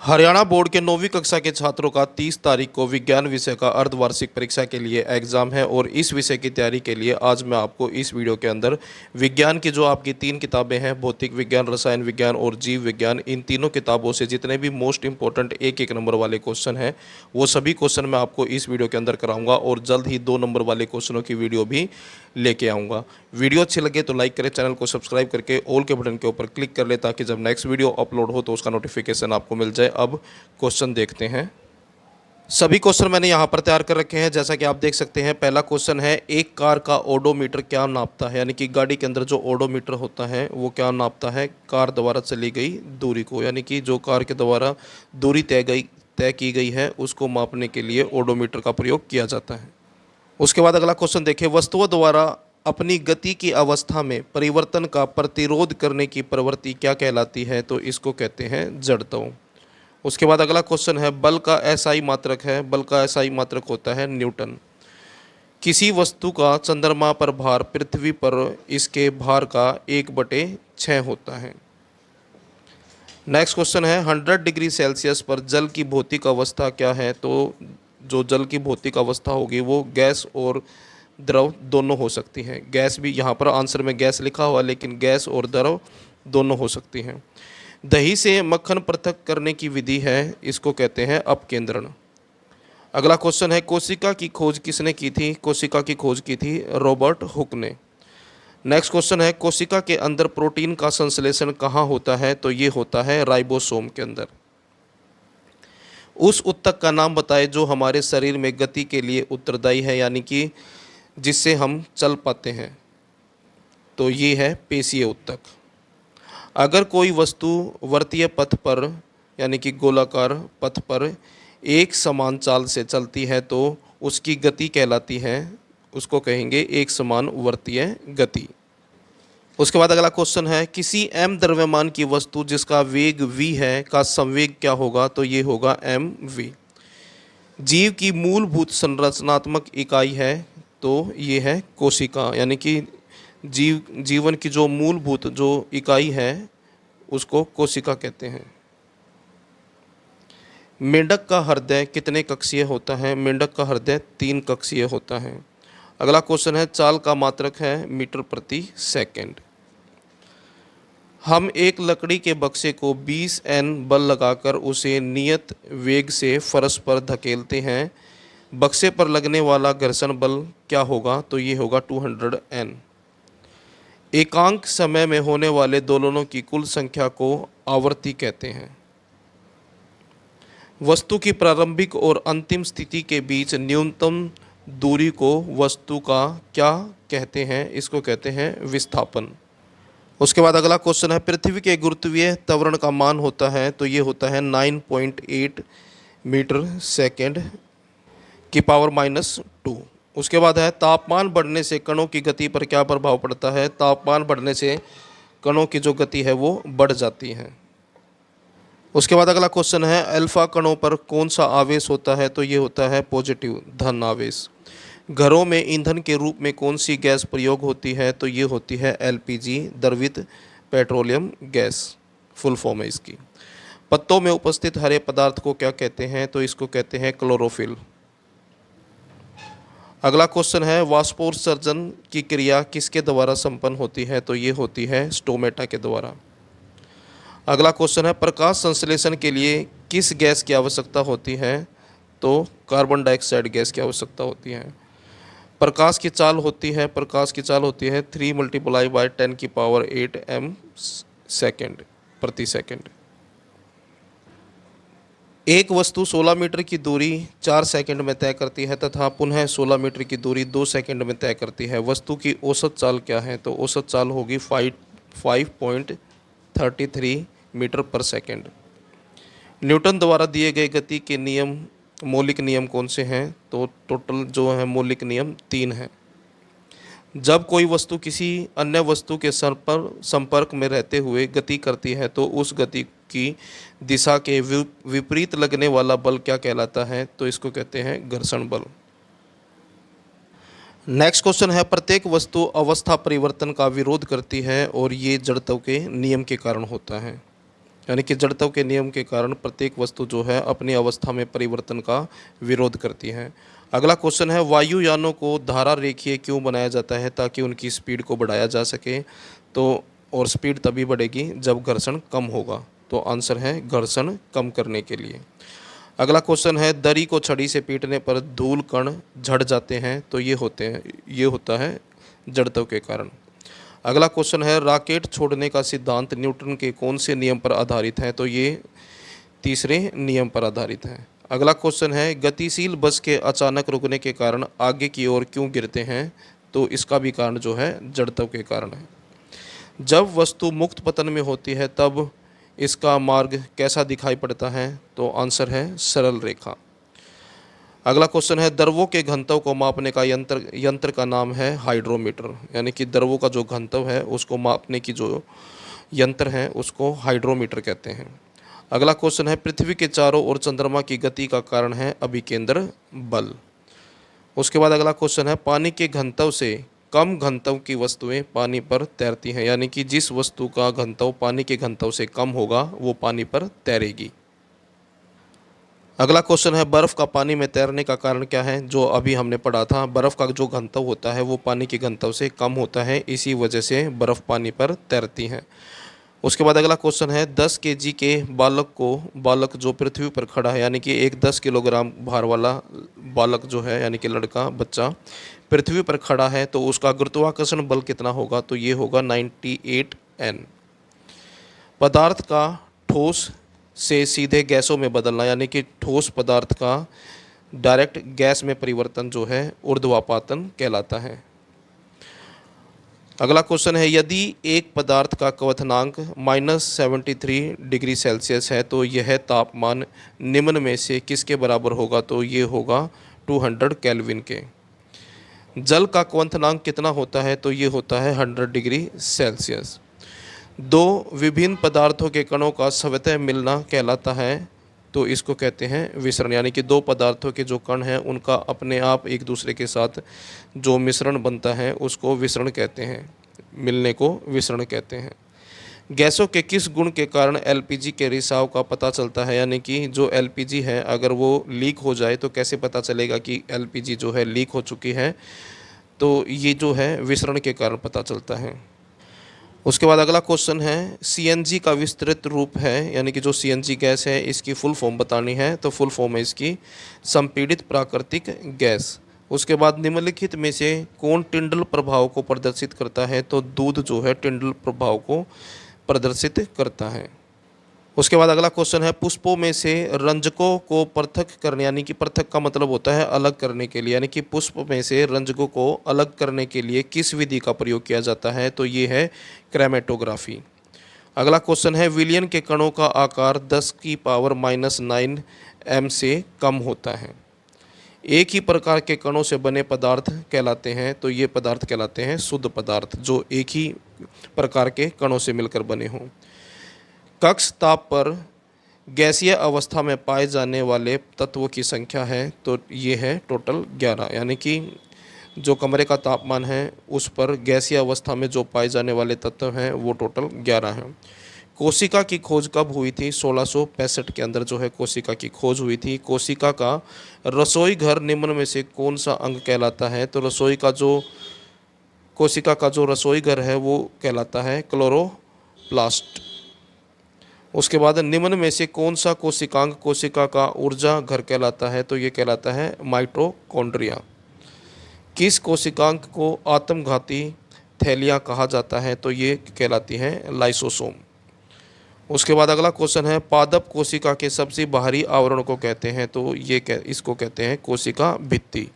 Haryana board के 9वीं कक्षा के छात्रों का 30 तारीख को विज्ञान विषय का अर्धवार्षिक परीक्षा के लिए एग्ज़ाम है और इस विषय की तैयारी के लिए आज मैं आपको इस वीडियो के अंदर विज्ञान की जो आपकी 3 किताबें हैं, भौतिक विज्ञान, रसायन विज्ञान और जीव विज्ञान, इन तीनों किताबों से जितने भी मोस्ट इंपॉर्टेंट एक एक नंबर वाले क्वेश्चन हैं वो सभी क्वेश्चन मैं आपको इस वीडियो के अंदर कराऊंगा और जल्द ही 2 नंबर वाले क्वेश्चनों की वीडियो भी लेके आऊँगा। वीडियो अच्छी लगे तो लाइक करें, चैनल को सब्सक्राइब करके ऑल के बटन के ऊपर क्लिक कर ले ताकि जब नेक्स्ट वीडियो अपलोड हो तो उसका नोटिफिकेशन आपको मिल जाए। अब क्वेश्चन देखते हैं। सभी क्वेश्चन मैंने यहाँ पर तैयार कर रखे हैं, जैसा कि आप देख सकते हैं। पहला क्वेश्चन है, एक कार का ओडोमीटर क्या नापता है, यानी कि गाड़ी के अंदर जो ओडोमीटर होता है वो क्या नापता है, कार द्वारा चली गई दूरी को, यानी कि जो कार के द्वारा दूरी तय की गई है उसको मापने के लिए ओडोमीटर का प्रयोग किया जाता है। उसके बाद अगला क्वेश्चन देखिए, वस्तुओं द्वारा अपनी गति की अवस्था में परिवर्तन का प्रतिरोध करने की प्रवृत्ति क्या कहलाती है, तो इसको कहते हैं जड़त्व। उसके बाद अगला क्वेश्चन है, बल का एसआई मात्रक है, बल का एसआई मात्रक होता है न्यूटन। किसी वस्तु का चंद्रमा पर भार पृथ्वी पर इसके भार का 1/6 होता है। नेक्स्ट क्वेश्चन है, 100 डिग्री सेल्सियस पर जल की भौतिक अवस्था क्या है, तो जो जल की भौतिक अवस्था होगी वो गैस और द्रव दोनों हो सकती हैं। गैस भी यहाँ पर आंसर में गैस लिखा हुआ, लेकिन गैस और द्रव दोनों हो सकती हैं। दही से मक्खन पृथक करने की विधि है, इसको कहते हैं अपकेंद्रण। अगला क्वेश्चन है, कोशिका की खोज किसने की थी, कोशिका की खोज की थी रॉबर्ट हुक ने। नेक्स्ट क्वेश्चन है, कोशिका के अंदर प्रोटीन का संश्लेषण कहाँ होता है, तो ये होता है राइबोसोम के अंदर। उस ऊतक का नाम बताए जो हमारे शरीर में गति के लिए उत्तरदायी है, यानी कि जिससे हम चल पाते हैं, तो ये है पेशीय ऊतक। अगर कोई वस्तु वर्तीय पथ पर यानी कि गोलाकार पथ पर एक समान चाल से चलती है तो उसकी गति कहलाती है, उसको कहेंगे एक समान वर्तीय गति। उसके बाद अगला क्वेश्चन है, किसी m द्रव्यमान की वस्तु जिसका वेग v है का संवेग क्या होगा, तो ये होगा mv। जीव की मूलभूत संरचनात्मक इकाई है, तो ये है कोशिका, यानी कि जीवन की जो मूलभूत जो इकाई है उसको कोशिका कहते हैं। मेंढक का हृदय कितने कक्षीय होता है, मेंढक का हृदय 3 कक्षीय होता है। अगला क्वेश्चन है, चाल का मात्रक है मीटर प्रति सेकंड। हम एक लकड़ी के बक्से को 20 N बल लगाकर उसे नियत वेग से फर्श पर धकेलते हैं। बक्से पर लगने वाला घर्षण बल क्या होगा, तो ये होगा 200 N। एकांक समय में होने वाले दोलनों की कुल संख्या को आवर्ती कहते हैं। वस्तु की प्रारंभिक और अंतिम स्थिति के बीच न्यूनतम दूरी को वस्तु का क्या कहते हैं, इसको कहते हैं विस्थापन। उसके बाद अगला क्वेश्चन है, पृथ्वी के गुरुत्वीय त्वरण का मान होता है, तो ये होता है 9.8 मीटर सेकेंड की पावर -2। उसके बाद है, तापमान बढ़ने से कणों की गति पर क्या प्रभाव पड़ता है, तापमान बढ़ने से कणों की जो गति है वो बढ़ जाती है। उसके बाद अगला क्वेश्चन है, अल्फा कणों पर कौन सा आवेश होता है, तो ये होता है पॉजिटिव धन आवेश। घरों में ईंधन के रूप में कौन सी गैस प्रयोग होती है, तो ये होती है LPG, द्रवित पेट्रोलियम गैस, फुल फॉर्म है इसकी। पत्तों में उपस्थित हरे पदार्थ को क्या कहते हैं, तो इसको कहते हैं क्लोरोफिल। अगला क्वेश्चन है, वाष्पोत्सर्जन की क्रिया किसके द्वारा संपन्न होती है, तो ये होती है स्टोमेटा के द्वारा। अगला क्वेश्चन है, प्रकाश संश्लेषण के लिए किस गैस की आवश्यकता होती है, तो कार्बन डाइऑक्साइड गैस की आवश्यकता होती है। प्रकाश की चाल होती है 3 × 10⁸ m सेकेंड प्रति सेकेंड। एक वस्तु 16 मीटर की दूरी 4 सेकंड में तय करती है तथा पुनः 16 मीटर की दूरी 2 सेकंड में तय करती है। वस्तु की औसत चाल क्या है, तो औसत चाल होगी 5.33 मीटर पर सेकंड। न्यूटन द्वारा दिए गए गति के नियम, मौलिक नियम कौन से हैं, तो टोटल जो है मौलिक नियम 3 हैं। जब कोई वस्तु किसी अन्य वस्तु के संपर्क में रहते हुए गति करती है तो उस गति की दिशा के विपरीत लगने वाला बल क्या कहलाता है, तो इसको कहते हैं घर्षण बल। नेक्स्ट क्वेश्चन है, प्रत्येक वस्तु अवस्था परिवर्तन का विरोध करती है और ये जड़त्व के नियम के कारण होता है। यानी कि जड़त्व के नियम के कारण प्रत्येक वस्तु जो है अपनी अवस्था में परिवर्तन का विरोध करती है। अगला क्वेश्चन है, वायुयानों को धारा रेखीय क्यों बनाया जाता है? ताकि उनकी स्पीड को बढ़ाया जा सके। तो और स्पीड तभी बढ़ेगी जब घर्षण कम होगा। तो आंसर है घर्षण कम करने के लिए। अगला क्वेश्चन है, दरी को छड़ी से पीटने पर धूल कण झड़ जाते हैं। तो ये होता है जड़त्व के कारण। अगला क्वेश्चन है, रॉकेट छोड़ने का सिद्धांत न्यूटन के कौन से नियम पर आधारित है? तो ये तीसरे नियम पर आधारित है। अगला क्वेश्चन है, गतिशील बस के अचानक रुकने के कारण आगे की ओर क्यों गिरते हैं? तो इसका भी कारण जो है जड़त्व के कारण है। जब वस्तु मुक्त पतन में होती है तब इसका मार्ग कैसा दिखाई पड़ता है? तो आंसर है सरल रेखा। अगला क्वेश्चन है, द्रवों के घनत्व को मापने का यंत्र का नाम है हाइड्रोमीटर। यानी कि द्रवों का जो घनत्व है उसको मापने की जो यंत्र है उसको हाइड्रोमीटर कहते हैं। अगला क्वेश्चन है, पृथ्वी के चारों ओर चंद्रमा की गति का कारण है अभिकेंद्र बल। उसके बाद अगला क्वेश्चन है, पानी के घनत्व से कम घनत्व की वस्तुएं पानी पर तैरती हैं। यानी कि जिस वस्तु का घनत्व पानी के घनत्व से कम होगा वो पानी पर तैरेगी। अगला क्वेश्चन है, बर्फ़ का पानी में तैरने का कारण क्या है? जो अभी हमने पढ़ा था, बर्फ़ का जो घनत्व होता है वो पानी के घनत्व से कम होता है, इसी वजह से बर्फ़ पानी पर तैरती है। उसके बाद अगला क्वेश्चन है, 10 केजी के बालक जो पृथ्वी पर खड़ा है, यानी कि एक 10 किलोग्राम भार वाला बालक जो है यानी कि लड़का बच्चा पृथ्वी पर खड़ा है तो उसका गुरुत्वाकर्षण बल कितना होगा? तो ये होगा 98 N। पदार्थ का ठोस से सीधे गैसों में बदलना, यानी कि ठोस पदार्थ का डायरेक्ट गैस में परिवर्तन जो है ऊर्ध्वापातन कहलाता है। अगला क्वेश्चन है, यदि एक पदार्थ का क्वथनांक -73 डिग्री सेल्सियस है तो यह तापमान निम्न में से किसके बराबर होगा? तो ये होगा 200 केल्विन के। जल का क्वथनांक कितना होता है? तो ये होता है 100 डिग्री सेल्सियस। दो विभिन्न पदार्थों के कणों का स्वतः मिलना कहलाता है। तो इसको कहते हैं विसरण। यानी कि दो पदार्थों के जो कण हैं उनका अपने आप एक दूसरे के साथ जो मिश्रण बनता है उसको विसरण कहते हैं, मिलने को विसरण कहते हैं। गैसों के किस गुण के कारण एलपीजी के रिसाव का पता चलता है? यानी कि जो एलपीजी है अगर वो लीक हो जाए तो कैसे पता चलेगा कि एलपीजी जो है लीक हो चुकी है? तो ये जो है विसरण के कारण पता चलता है। उसके बाद अगला क्वेश्चन है, सीएनजी का विस्तृत रूप है, यानी कि जो सीएनजी गैस है इसकी फुल फॉर्म बतानी है। तो फुल फॉर्म है इसकी संपीड़ित प्राकृतिक गैस। उसके बाद निम्नलिखित में से कौन टिंडल प्रभाव को प्रदर्शित करता है? तो दूध जो है टिंडल प्रभाव को प्रदर्शित करता है। उसके बाद अगला क्वेश्चन है, पुष्पों में से रंजकों को पृथक करने, यानी कि पृथक का मतलब होता है अलग करने के लिए, यानी कि पुष्प में से रंजकों को अलग करने के लिए किस विधि का प्रयोग किया जाता है? तो ये है क्रोमेटोग्राफी। अगला क्वेश्चन है, विलयन के कणों का आकार 10⁻⁹ m से कम होता है। एक ही प्रकार के कणों से बने पदार्थ कहलाते हैं। तो ये पदार्थ कहलाते हैं शुद्ध पदार्थ, जो एक ही प्रकार के कणों से मिलकर बने हों। कक्ष ताप पर गैसीय अवस्था में पाए जाने वाले तत्वों की संख्या है। तो ये है टोटल 11। यानी कि जो कमरे का तापमान है उस पर गैसीय अवस्था में जो पाए जाने वाले तत्व हैं वो टोटल 11 हैं। कोशिका की खोज कब हुई थी? 1665 के अंदर जो है कोशिका की खोज हुई थी। कोशिका का रसोई घर निम्न में से कौन सा अंग कहलाता है? तो कोशिका का जो रसोई घर है वो कहलाता है क्लोरोप्लास्ट। उसके बाद निम्न में से कौन सा कोशिकांग कोशिका का ऊर्जा घर कहलाता है? तो ये कहलाता है माइटोकॉन्ड्रिया। किस कोशिकांग को आत्मघाती थैलियाँ कहा जाता है? तो ये कहलाती हैं लाइसोसोम। उसके बाद अगला क्वेश्चन है, पादप कोशिका के सबसे बाहरी आवरण को कहते हैं। तो इसको कहते हैं कोशिका भित्ति।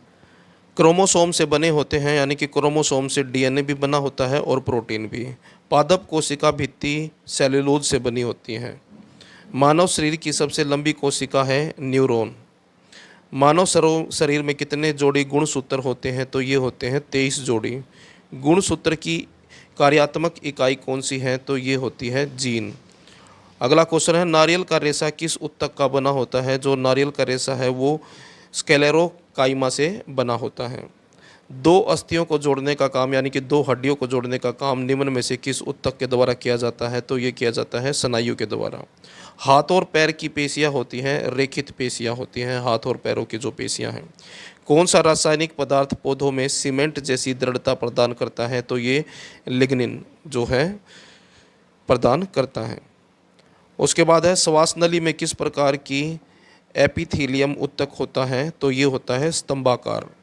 क्रोमोसोम से बने होते हैं, यानी कि क्रोमोसोम से डीएनए भी बना होता है और प्रोटीन भी। पादप कोशिका भित्ति सेल्यूलोज से बनी होती है। मानव शरीर की सबसे लंबी कोशिका है न्यूरॉन। मानव शरीर में कितने जोड़ी गुणसूत्र होते हैं? तो ये होते हैं 23 जोड़ी। गुणसूत्र की कार्यात्मक इकाई कौन सी है? तो ये होती है जीन। अगला क्वेश्चन है, नारियल का रेशा किस उत्तक का बना होता है? जो नारियल का रेशा है वो स्क्लेरोकाइमा से बना होता है। दो अस्थियों को जोड़ने का काम यानी कि दो हड्डियों को जोड़ने का काम निम्न में से किस ऊतक के द्वारा किया जाता है? तो ये किया जाता है स्नायु के द्वारा। हाथ और पैर की पेशियां होती हैं, रेखित पेशियां होती हैं हाथ और पैरों की जो पेशियां हैं। कौन सा रासायनिक पदार्थ पौधों में सीमेंट जैसी दृढ़ता प्रदान करता है? तो ये लिग्निन जो है प्रदान करता है। उसके बाद है श्वास नली में किस प्रकार की एपिथेलियम ऊतक होता है? तो ये होता है स्तंभाकार।